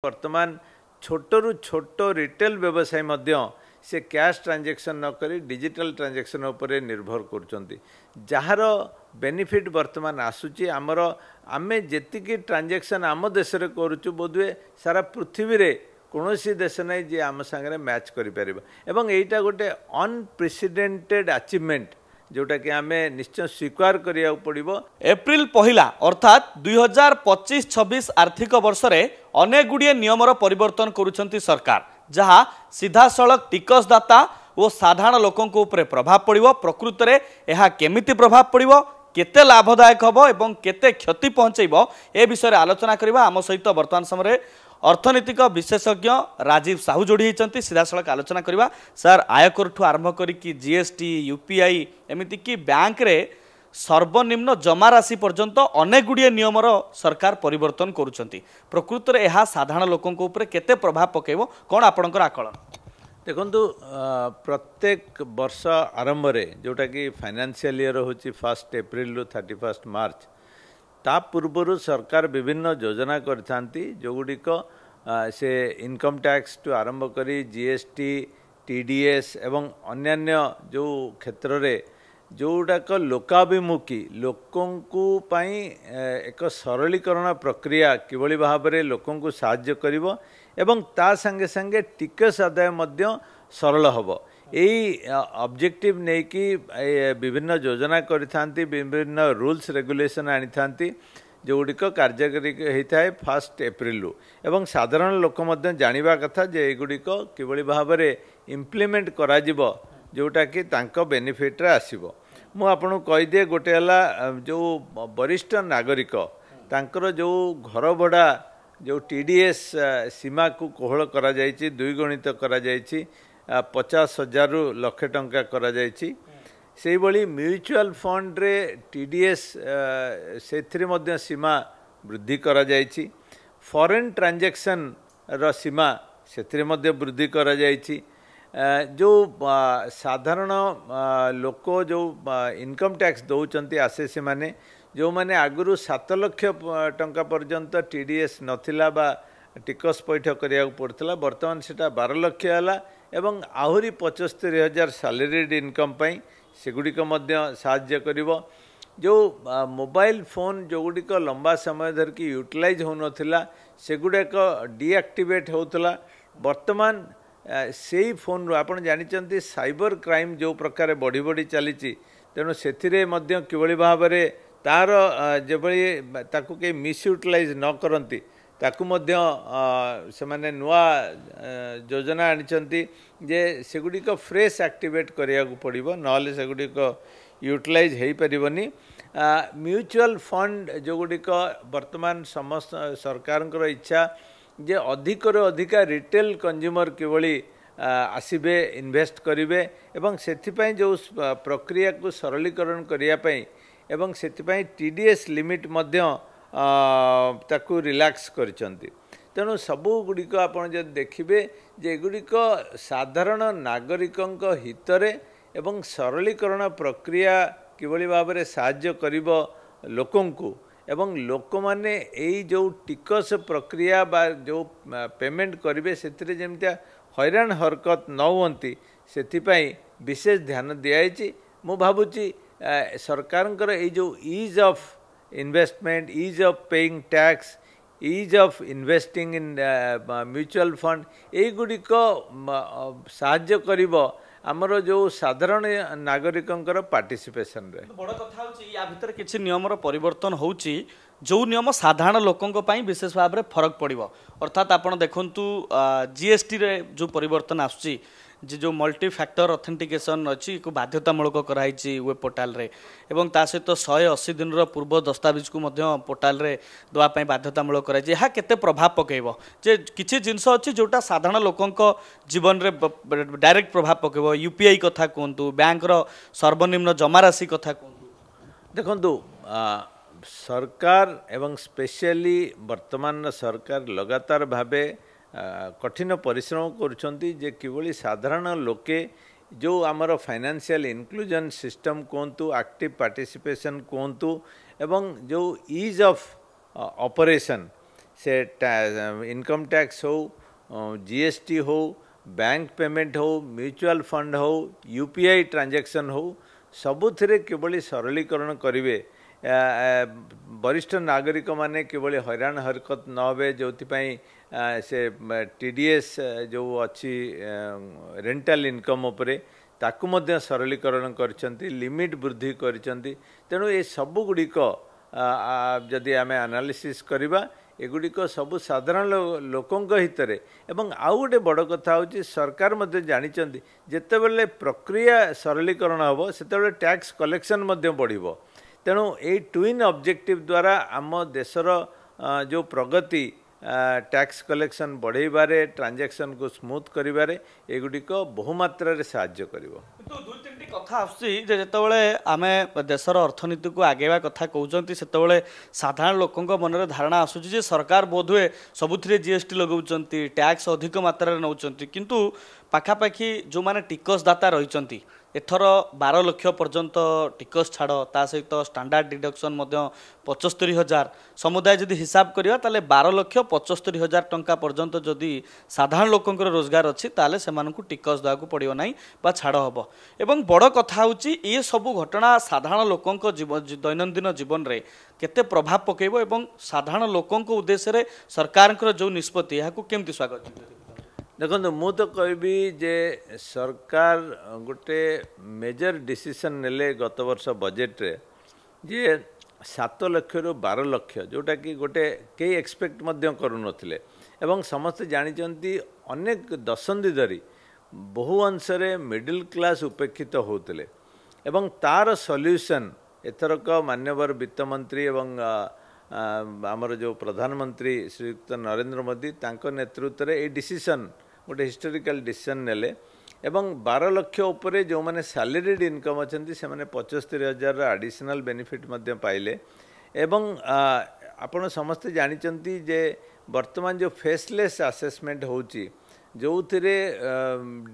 वर्तमान छोटरू छोट रिटेल व्यवसाय से कैश ट्रांजैक्शन न करी डिजिटल ट्रांजैक्शन उपरे निर्भर कर जार बेनिफिट वर्तमान आसूची आमर आमे जेतिकी ट्रांजैक्शन आम देश में करुचु बोधवे सारा पृथ्वी रे कौन देश नहीं जे आम सांगे मैच करें एवं यहीटा गोटे अनप्रेसिडेंटेड अचीवमेंट जोटा कि आमे निश्चय स्वीकार करिया पड़िबो। एप्रिल पहला अर्थात 2025-26 आर्थिक वर्ष रे अनेक गुड़िए नियमर परिवर्तन करुछंती सरकार जहाँ सीधा सड़क टिकसदाता और साधारण लोकंक ऊपर प्रभाव पड़िबो। प्रकृत रे एहा केमिति प्रभाव पड़िबो केते लाभदायक हबो एवं केते क्षति पहुंचैबो ए विषय आलोचना करबा। आम सहित वर्तमान समय अर्थनीतिक विशेषज्ञ राजीव साहू जोड़ी होती सीधा सड़क आलोचना करवा। सर आयकर ठू आरंभ करी जीएसटी यूपीआई एमती कि बैंक रे सर्वनिम्न जमा राशि पर्यंत अनेक गुड़िए नियमर सरकार परिवर्तन करुछंती। प्रकृत रे एहा साधारण लोकंक ऊपर केते प्रभाव पकेबो कोन आपनकर आकलन? देखंतु प्रत्येक वर्ष आरंभ रे जोटा कि फाइनेंशियल ईयर होची 1 एप्रिल रु 31 मार्च ता पूर्वर सरकार विभिन्न योजना करथांती जोगुड़िक से इनकम टैक्स टू आरंभ करी जीएसटी टीडीएस एवं अन्यान्य जो क्षेत्र रे जोटाक लोकाभिमुखी लोकंकु पई एक सरलीकरण प्रक्रिया किभली भाव में लोकंकु साहाय्य करिवो एवं ता संगे संगे टिकस आदाय मध्य सरल हबो यही ऑब्जेक्टिव नहीं कि विभिन्न योजना करिथांती विभिन्न रूल्स रेगुलेशन आनी थांती जोगुड़िक कार्यकारी होता है 1 एप्रिल एवं साधारण लोक मध्य जानिबा कथा जे एगुड़िक किभली भाव में इम्प्लीमेंट करा जिवो जोटा कि तांको बेनिफिट रे आसीबो। मु आपन कहि दिए गोटे हला जो वरिष्ठ नागरिक तांकर जो घर भड़ा जो टीडीएस सीमा को कोहल करा जायछि द्विगुणित करा जायछि 50,000 रु लक्ष टंका करा जायछि। से भली म्यूचुअल फंड रे टीडीएस सेथि मध्य सीमा वृद्धि करा जायछि। फॉरेन ट्रांजैक्शन रो सीमा सेथि मध्य वृद्धि करा जायछि। जो साधारण लोक जो इनकम टैक्स दौरान आसेसी माने जो माने आगुरु 7 लाख टंका पर्यंत टीडीएस नथिला बा टिकस पैठ करिया पड़ता वर्तमान सेटा 12 लाख है एवं आहुरी 75,000 सैलरीड इनकम पाई सेगुड़िक मध्य साहाय्य करिवो। जो मोबाइल फोन जोगुड़िक लंबा समय धर की यूटिलाइज हो नथिला सेगुड़ाक डीएक्टिवेट होतला वर्तमान से फोन रू आपन जानिचंती साइबर क्राइम जो प्रकार बढ़ी बढ़ी चली तेणु से किभली भाव में तार जेभली ताकू के मिसयूटिलाइज न करती ताकू मध्य से माने नुआ योजना आनिचंती जे सेगुड़िक फ्रेश एक्टिवेट करिया पड़िबो नहले सेगुड़िक यूटिलाइज हो पारिबनी। म्यूचुअल फंड जोगुड़िक वर्तमान समस्त सरकार इच्छा जे अधिक अधिक रिटेल कंज्यूमर किभली आसीबे इन्वेस्ट करिवे एवं सेथिपाई जो प्रक्रिया को सरलीकरण करिया पई एवं सेथिपाई टीडीएस लिमिट मध्य ताकू रिलैक्स करिसंती। तेणु सबू गुड़िक आपन जे देखिबे जे गुड़िक साधारण नागरिकंक हितरे एवं सरलीकरण प्रक्रिया किभली भाव में साहाय्य करिवो लोकंकु एवं लोक माने एई जो टिकस प्रक्रिया बा जो पेमेंट करिवे सेथिरे जेमतिया हैरान हरकत न हुअंती सेथिपाई विशेष ध्यान दियाइछि। मु भाबुछि सरकारंकर एई जो ease of investment ease of paying tax ease of investing in mutual fund एई गुड़िक साहाय्य करिवो आमर जो साधारण नागरिकंकर पार्टिसिपेशन रे। बड़ कथा होची या भीतर किछि नियमर परिवर्तन होची जो नियम साधारण लोकंक पई विशेष भाव में फरक पड़िबो। अर्थात आपण देखंतु जीएसटी रे जो परिवर्तन आसुची जो मल्टी फैक्टर ऑथेंटिकेशन अच्छी को बाध्यतामूलक कराई वेब पोर्टाल रे एवं ता सहित 180 दिन पूर्व दस्तावेज को मध्य पोर्टाल रे देवाई बाध्यतामूलक कराई यहाँ केते प्रभाव पकेबो जे किछि जिनस अच्छी जोटा साधारण लोकंक जीवन रे डायरेक्ट प्रभाव पकेबो। यूपीआई कथा कहतु बैंक रो सर्वनिम्न जमा राशि कथा कहतु देखंतु सरकार एवं स्पेशली वर्तमान सरकार लगातार भावे कठिन परिश्रम करुछंती जे किभली साधारण लोके जो आमर फाइनेंशियल इनक्लूजन सिस्टम कहतु एक्टिव पार्टिसिपेशन कहतु एवं जो ईज ऑफ ऑपरेशन से इनकम टैक्स हो, जीएसटी हो, बैंक पेमेंट हो, म्यूचुअल फंड हो, यूपीआई ट्रांजैक्शन हो, सबुथिरे किभली सरलीकरण करेंगे। वरिष्ठ नागरिक माने किभली हैरान हरकत न होवे, जो से टीडीएस जो अच्छी रेंटल इनकम उपरे ताकू मध्य सरलीकरण करछंती, लिमिट वृद्धि करछंती। तेणु ये सबु गुड़िक जदि आम एनालिसिस करवा एगुड़िक सबु साधारण लोकों हितरे। एवं आउ गोटे बड़ कथा हूँ सरकार मध्य जानिचंती जेतेबेले प्रक्रिया सरलीकरण हम सेतेबेले टैक्स कलेक्शन मध्य बढ़िबो। तेणु ये ट्विन ऑब्जेक्टिव द्वारा आम देशर जो प्रगति टैक्स कलेक्शन बढ़ेबारे, ट्रांजैक्शन को स्मूथ करिबारे एगुड़िक बहुमात्रा रे साहाय्य करिवो। दुई तीन कथा आसुबले आम देशर अर्थनीति को आगेवा कथा कहते से साधारण लोकों मन में धारणा आसूँ सरकार बोधहुए सबुथिरे जीएसटी लगाउछंती, टैक्स अधिक मात्रा नौ, किंतु पाखापाखि जो माने टिकसदाता रही एथर 12 लाख पर्यंत टिकस छाड़ ता सहित स्टैंडर्ड डिडक्शन 75,000 समुदाय जदि हिसाब करिया ताले 12,75,000 टंका पर्यंत जदि साधारण लोकंकर रोजगार अच्छी ताले सेमानकु टिकस देवाक पड़ियो नाही बा छाड़ हबो। एवं बड़ कथा होची ये सबु घटना साधारण लोकंक दैनंदिन जीवन रे केते प्रभाव पकेबो एवं साधारण लोकंक उद्देश्य रे सरकारकर जो निष्पत्ति याकु केमति स्वागत। देखो मु तो कहबी जे सरकार गोटे मेजर डिसीजन नेले गत वर्ष बजेट रे जे 7 लाख रु 12 लाख जोटा कि गोटे कई एक्सपेक्ट मध्य करू नथिले एवं समस्त जानिचंती अनेक दशंधि धरी बहु अंश रे मिडिल क्लास उपेक्षित होतले एवं तार सॉल्यूशन एथरक मान्यवर वित्त मंत्री एवं आमर जो प्रधानमंत्री श्रीयुक्त नरेंद्र मोदी तांको नेतृत्व रे ए डिसीजन गोटे हिस्टोरिकल डिसीजन नेले एवं 12 लाख उपरे जो माने सैलरीड इनकम अछंती से माने 75,000 एडिशनल बेनिफिट मध्य पाइले। एवं आपण समस्त जानिचंती जे वर्तमान जो फेसलेस असेसमेंट होची जो थिरे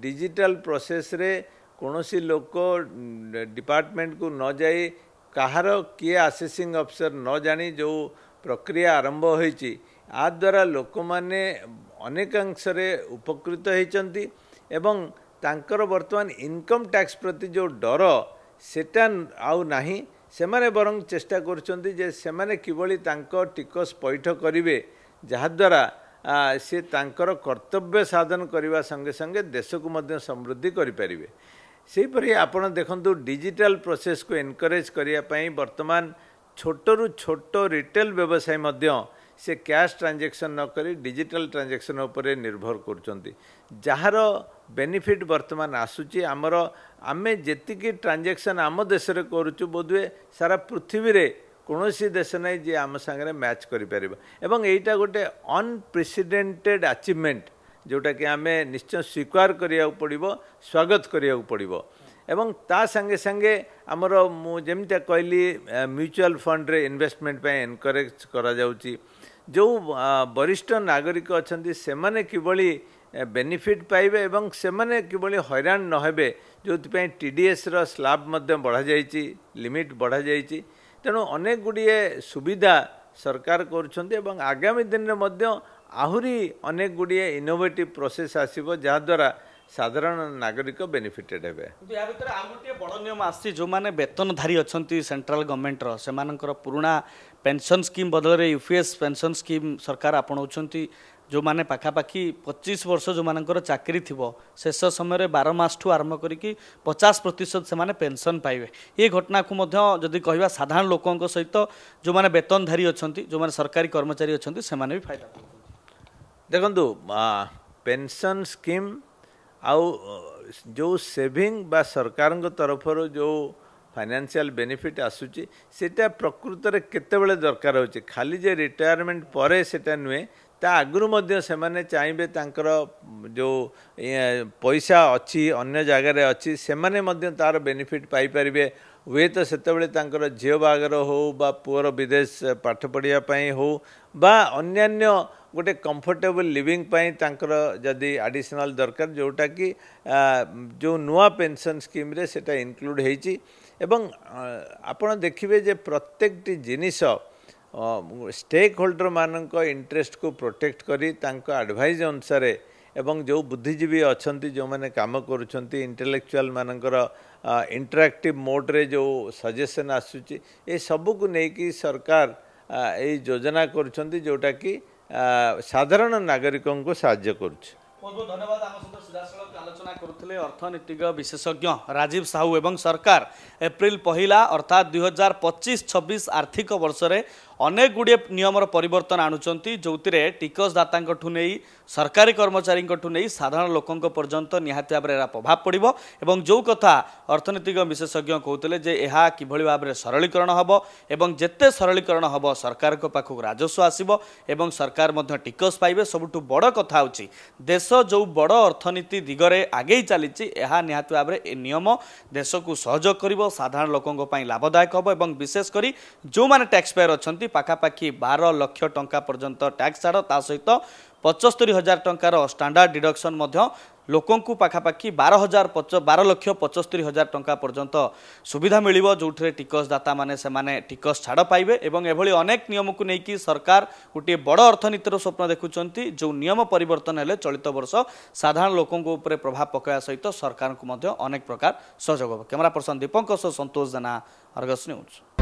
डिजिटल प्रोसेस रे कोनोसी लोक डिपार्टमेंट को न जाई कहार किए असेसिंग अफिसर न जानी जो प्रक्रिया आरंभ होईची आ द्वारा लोक माने अनेकांश उपकृत होती एवं तांकर वर्तमान इनकम टैक्स प्रति जो डर सेटा आउ नाही सेमाने बरং चेष्टा करछंती जे सेमाने किबळी तांको टिकस पैठ करिवे जहाद्वारा से तांकर कर्तव्य साधन करने संगे संगे देश को मध्य समृद्धि करें। से परी आपण देखंतु डिजिटल प्रोसेस को एनकरेज करने वर्तमान छोटरू छोट रिटेल व्यवसाय मध्य से कैश ट्रांजैक्शन न करी डिजिटल ट्रांजैक्शन उपरे निर्भर करछंती जार बेनिफिट वर्तमान आसुची आमर आमे जेतिकी ट्रांजैक्शन आम देश रे करूछु बोधवे सारा पृथ्वी रे कौनसी देश नहीं जे आम सांगे मैच करें एवं एटा गोटे अनप्रेसिडेंटेड अचीवमेंट जोटा कि आमे निश्चय स्वीकार करिया पड़िबो, स्वागत करिया पड़िबो। एवं ता संगे संगे आमर मु जेमिता कहली म्यूचुअल फंड रे इन्वेस्टमेंट पे एनकरेज करा जाउची जो वरिष्ठ नागरिक अछंती सेमाने किबळी बेनिफिट पाइबे एवं सेमाने किबळी हैरान न हेबे जोथि टीडीएस रो स्लैब मध्य बढ़ा जाइची, लिमिट बढ़ा जाइची। तेणु अनेक गुड़िए सुविधा सरकार करुछंती एवं आगामी दिन में मध्य आहुरी अनेक गुड़िए इनोवेटिव प्रोसेस आसीबो जहाद्वारा साधारण नागरिक बेनिफिटेड हेबे। या भितर आ गोटे बड़ नियम आसी जो माने वेतनधारी अछंती सेंट्रल गवर्नमेंट रो सेमानकर पुराना पेंशन स्कीम बदल रे यूपीएस पेंशन स्कीम सरकार आपणाउछंती जो माने पाखापाखि 25 वर्ष जो मानकर चाकरी थिबो शेष समय 12 मास ठू आरंभ करिकी 50% से माने पेंशन पाइबे। ये घटना को मध्य जदि कहबा साधारण लोकों सहित जो माने वेतनधारी अछंती जो माने सरकारी कर्मचारी अछंती से माने भी फायदा देखंतु पेंशन स्कीम आउ जो सेविंग बा सरकार तरफ जो फाइनेंशियल बेनिफिट आसूची सेटा प्रकृत रे केतेबेले दरकार होची खाली जे रिटायरमेंट परे सेटा नुए ता आगुरु मध्य से माने चाहिए तांकर जो पैसा अच्छी अन्य जगार अच्छी से माने मध्य तार बेनिफिट पाई परिबे हुए तो सेतेबेले तांकर झियो बागर हो बा पुअर विदेश पाठ पढ़िया पई हो बा अन्यान्य गोटे कंफर्टेबल लिविंग पई तांकर जदि एडिशनल दरकार जोटा कि जो नुआ पेंशन स्कीम रे सेटा इंक्लूड हेची एवं आपण देखिबे जे प्रत्येकटी जिनिस स्टेक होल्डर मानक इंटरेस्ट को प्रोटेक्ट करी तांको एडवाइस अनुसार एवं जो बुद्धिजीवी अच्छा जो मैंने काम करुँच इंटेलेक्चुअल मानकर इंटरैक्टिव मोड रे जो सजेशन आसूची ये सबू को लेकिन सरकार ये योजना करुँच जोटा कि साधारण नागरिकों को साहाय्य करुँच। बहुत बहुत धन्यवाद। आम सहित सीधासख आलोचना करुले अर्थनीतिक विशेषज्ञ राजीव साहू एवं सरकार एप्रिल पहला अर्थात 2025-26 आर्थिक वर्ष में अनेक गुड़े नियमर परिवर्तन आणुचंती जो टिकसदाता नहीं सरकारी कर्मचारी नहीं साधारण लोकों पर्यंत निहाती भाव में प्रभाव पड़ो एवं जो कथा अर्थनीतिक विशेषज्ञ कहते जे यह किभली भाव में सरलीकरण हम एवं जेते सरलीकरण हम सरकार पाखक राजस्व आसब एवं सरकार मध्य टिकस पाइबे। सबुठु बड़ कथा होची देश जो बड़ अर्थनीति दिगरे आगे चली निहाती भाव में नियम देश को सहयोग कर साधारण लोकों लाभदायक हम एवं विशेषकर जो मैंने टैक्स पेयर अच्छा पाखापाखि 12 लाख टंका पर्यंत टैक्स छाड़ ता सहित 75,000 टंकार स्टैंडर्ड डिडक्शन मध्य लोकों को पाखापाखि 12,75,000 टंका पर्यंत सुविधा मिलिबो जो टिकसदाता माने से माने टिकस छाड़ पाइबे एवं एभली अनेक नियम को लेकिन सरकार गोटे बड़ अर्थनीतिर स्वप्न देखुचंती जो नियम परिवर्तन हेले चलित वर्ष साधारण लोकों ऊपर प्रभाव पकाया सहित सरकार को मध्य अनेक प्रकार सहयोग। कैमरा पर्सन दीपक सह संतोष जेना, अर्गस न्यूज।